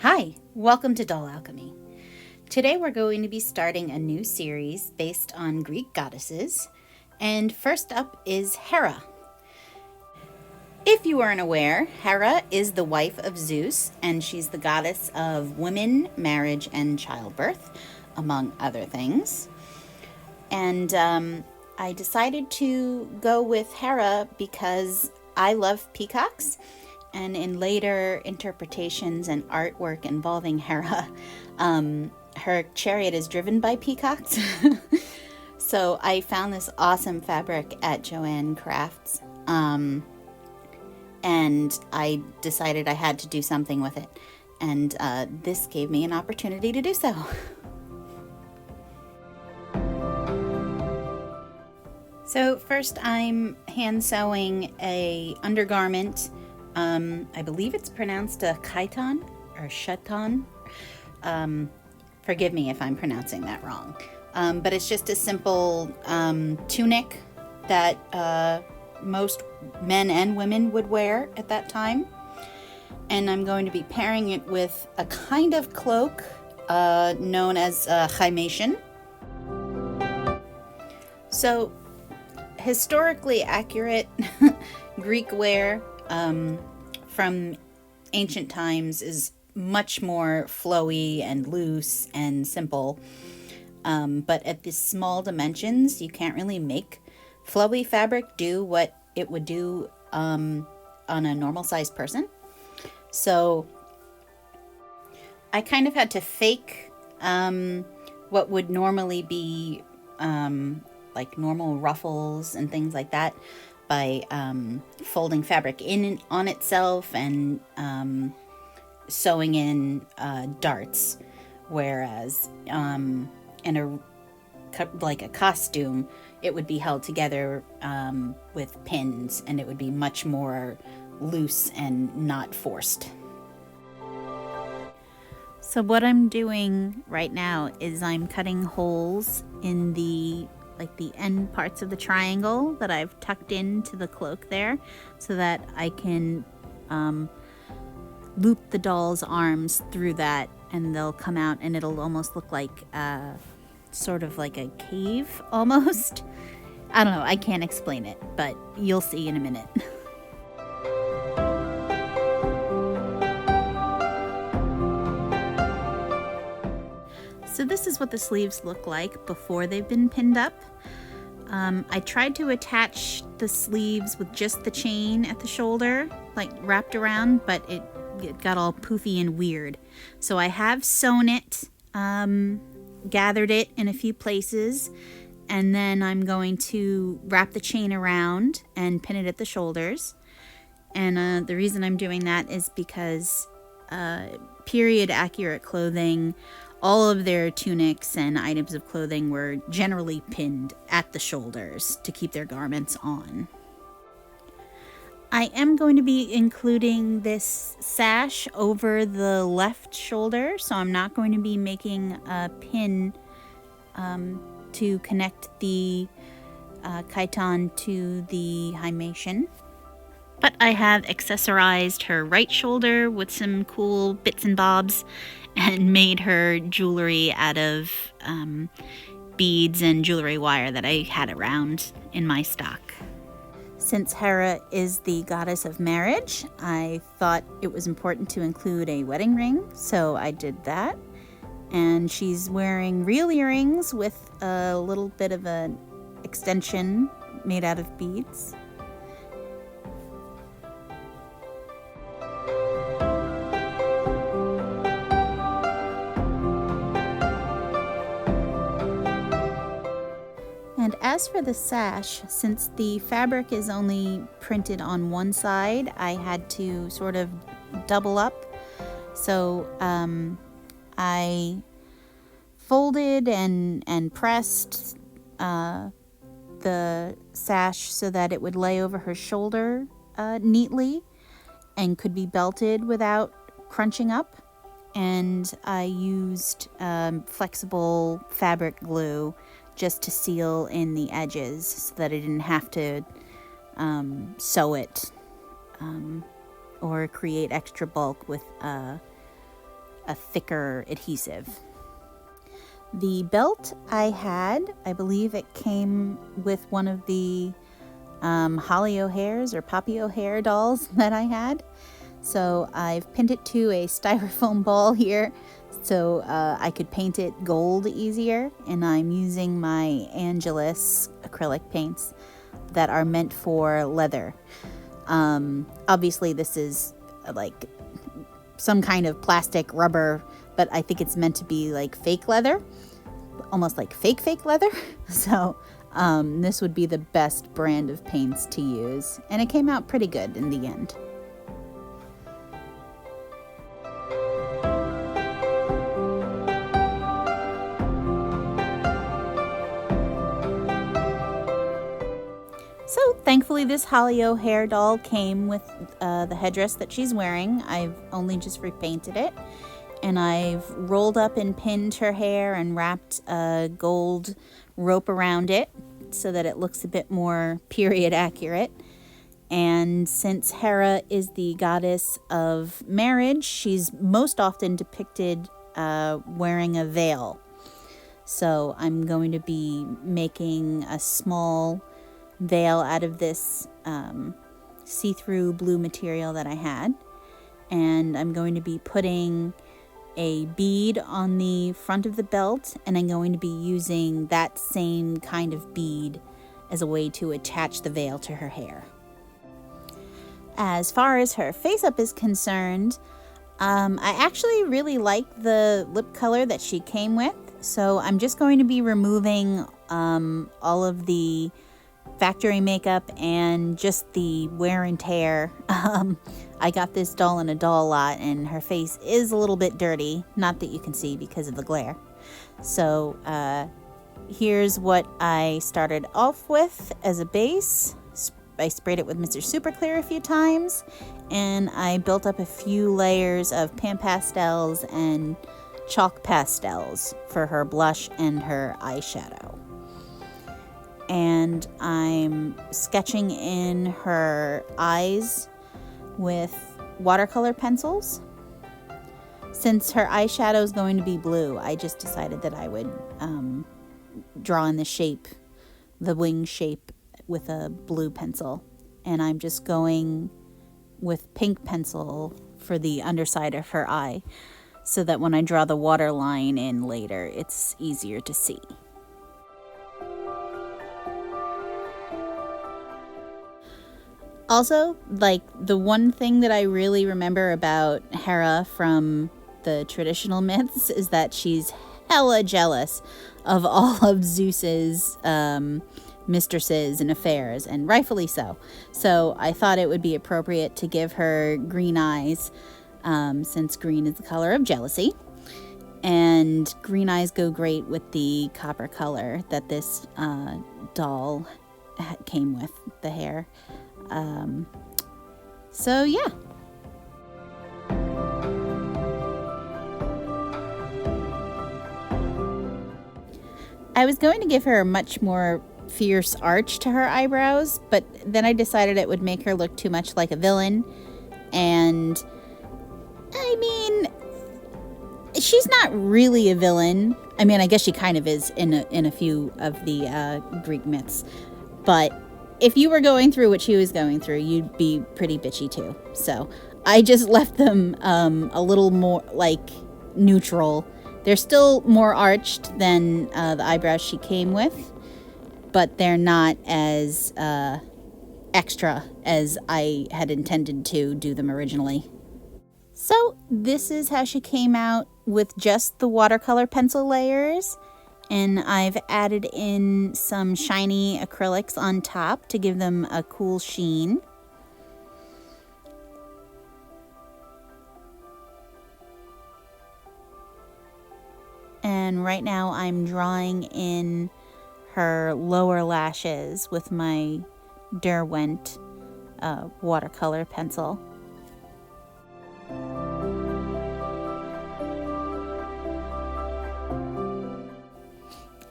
Hi, welcome to Doll Alchemy. Today we're going to be starting a new series based on Greek goddesses, and first up is Hera. If you weren't aware, Hera is the wife of Zeus, and she's the goddess of women, marriage, and childbirth, among other things. And I decided to go with Hera because I love peacocks. And in later interpretations and artwork involving Hera, her chariot is driven by peacocks. So I found this awesome fabric at Joanne Crafts, and I decided I had to do something with it. And this gave me an opportunity to do so. So first I'm hand sewing a undergarment. I believe it's pronounced a chiton or chiton. Forgive me if I'm pronouncing that wrong. But it's just a simple tunic that most men and women would wear at that time. And I'm going to be pairing it with a kind of cloak known as chymation. So historically accurate Greek wear from ancient times is much more flowy and loose and simple. But at these small dimensions, you can't really make flowy fabric do what it would do on a normal sized person. So I kind of had to fake what would normally be like normal ruffles and things like that by folding fabric in on itself and sewing in darts, whereas in a costume it would be held together with pins, and it would be much more loose and not forced. So what I'm doing right now is I'm cutting holes in the end parts of the triangle that I've tucked into the cloak there, so that I can loop the doll's arms through that, and they'll come out and it'll almost look like sort of like a cave almost. I don't know, I can't explain it, but you'll see in a minute. So this is what the sleeves look like before they've been pinned up. I tried to attach the sleeves with just the chain at the shoulder, like wrapped around, but it got all poofy and weird. So I have sewn it, gathered it in a few places, and then I'm going to wrap the chain around and pin it at the shoulders. And the reason I'm doing that is because period accurate clothing, all of their tunics and items of clothing were generally pinned at the shoulders to keep their garments on. I am going to be including this sash over the left shoulder, so I'm not going to be making a pin to connect the chiton to the hymation. But I have accessorized her right shoulder with some cool bits and bobs and made her jewelry out of beads and jewelry wire that I had around in my stock. Since Hera is the goddess of marriage, I thought it was important to include a wedding ring, so I did that. And she's wearing real earrings with a little bit of an extension made out of beads. And as for the sash, since the fabric is only printed on one side, I had to sort of double up. So I folded and pressed the sash so that it would lay over her shoulder neatly and could be belted without crunching up. And I used flexible fabric glue just to seal in the edges so that I didn't have to sew it or create extra bulk with a thicker adhesive. The belt I believe it came with one of the Holly O'Hare's or Poppy O'Hare dolls that I had. So I've pinned it to a styrofoam ball here so I could paint it gold easier. And I'm using my Angelus acrylic paints that are meant for leather. Obviously this is like some kind of plastic rubber, but I think it's meant to be like fake leather, almost like fake leather. So this would be the best brand of paints to use, and it came out pretty good in the end. So thankfully this Holly O'Hare doll came with the headdress that she's wearing. I've only just repainted it, and I've rolled up and pinned her hair and wrapped a gold rope around it so that it looks a bit more period accurate. And since Hera is the goddess of marriage, she's most often depicted wearing a veil. So I'm going to be making a small veil out of this see-through blue material that I had, and I'm going to be putting a bead on the front of the belt, and I'm going to be using that same kind of bead as a way to attach the veil to her hair. As far as her face-up is concerned, I actually really like the lip color that she came with, so I'm just going to be removing all of the factory makeup and just the wear and tear. I got this doll in a doll lot, and her face is a little bit dirty, not that you can see because of the glare. So here's what I started off with as a base. I sprayed it with Mr. Super Clear a few times, and I built up a few layers of pan pastels and chalk pastels for her blush and her eyeshadow. And I'm sketching in her eyes with watercolor pencils. Since her eyeshadow is going to be blue, I just decided that I would draw in the shape, the wing shape, with a blue pencil. And I'm just going with pink pencil for the underside of her eye, so that when I draw the water line in later, it's easier to see. Also, like, the one thing that I really remember about Hera from the traditional myths is that she's hella jealous of all of Zeus's mistresses and affairs, and rightfully so. So I thought it would be appropriate to give her green eyes, since green is the color of jealousy. And green eyes go great with the copper color that this doll came with, the hair. So yeah. I was going to give her a much more fierce arch to her eyebrows, but then I decided it would make her look too much like a villain. And I mean, she's not really a villain. I mean, I guess she kind of is in a few of the Greek myths, but if you were going through what she was going through, you'd be pretty bitchy too. So I just left them a little more like neutral. They're still more arched than the eyebrows she came with, but they're not as extra as I had intended to do them originally. So this is how she came out with just the watercolor pencil layers. And I've added in some shiny acrylics on top to give them a cool sheen. And right now I'm drawing in her lower lashes with my Derwent watercolor pencil.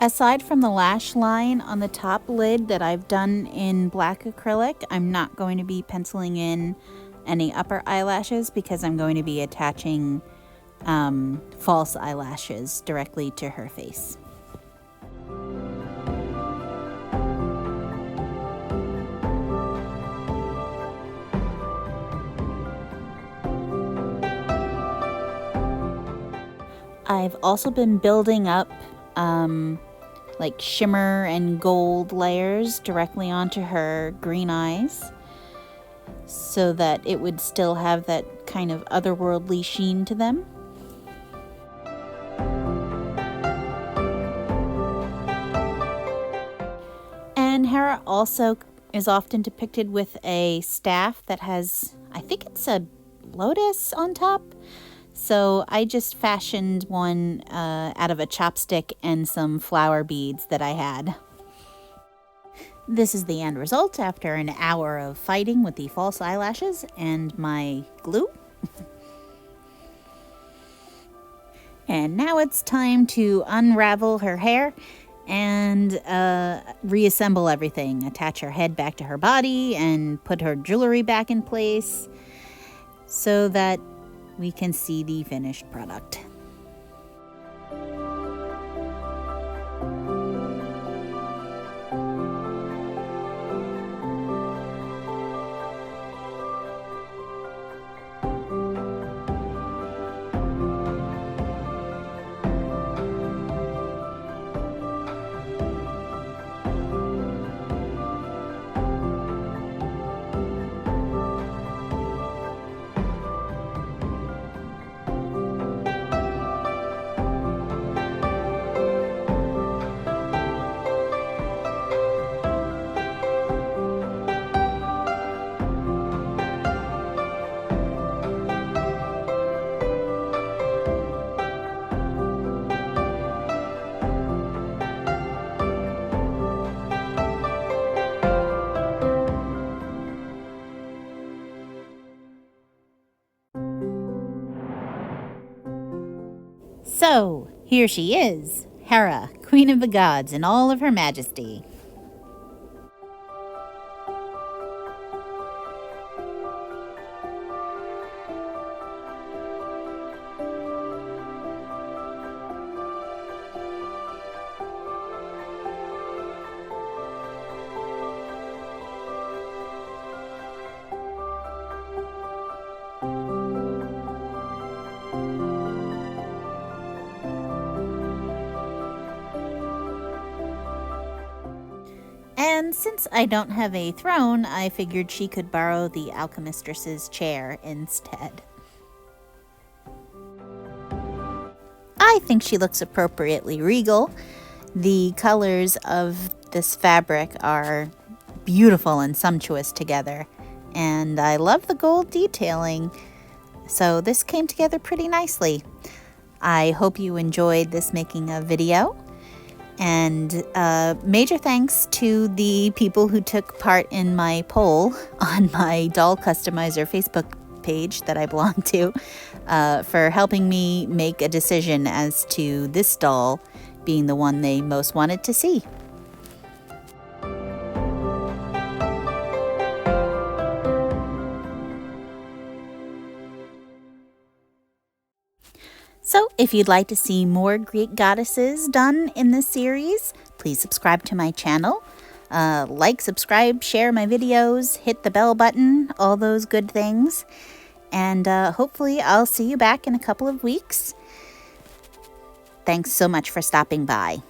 Aside from the lash line on the top lid that I've done in black acrylic, I'm not going to be penciling in any upper eyelashes because I'm going to be attaching false eyelashes directly to her face. I've also been building up like shimmer and gold layers directly onto her green eyes so that it would still have that kind of otherworldly sheen to them. And Hera also is often depicted with a staff that has, I think it's a lotus on top. So I just fashioned one out of a chopstick and some flower beads that I had. This is the end result after an hour of fighting with the false eyelashes and my glue. And now it's time to unravel her hair and reassemble everything. Attach her head back to her body and put her jewelry back in place so that we can see the finished product. So, here she is, Hera, Queen of the Gods in all of her majesty. And since I don't have a throne, I figured she could borrow the alchemistress's chair instead. I think she looks appropriately regal. The colors of this fabric are beautiful and sumptuous together, and I love the gold detailing, so this came together pretty nicely. I hope you enjoyed this making of video. And major thanks to the people who took part in my poll on my doll customizer Facebook page that I belong to for helping me make a decision as to this doll being the one they most wanted to see. So, if you'd like to see more Greek goddesses done in this series, please subscribe to my channel. Like, subscribe, share my videos, hit the bell button, all those good things. And hopefully I'll see you back in a couple of weeks. Thanks so much for stopping by.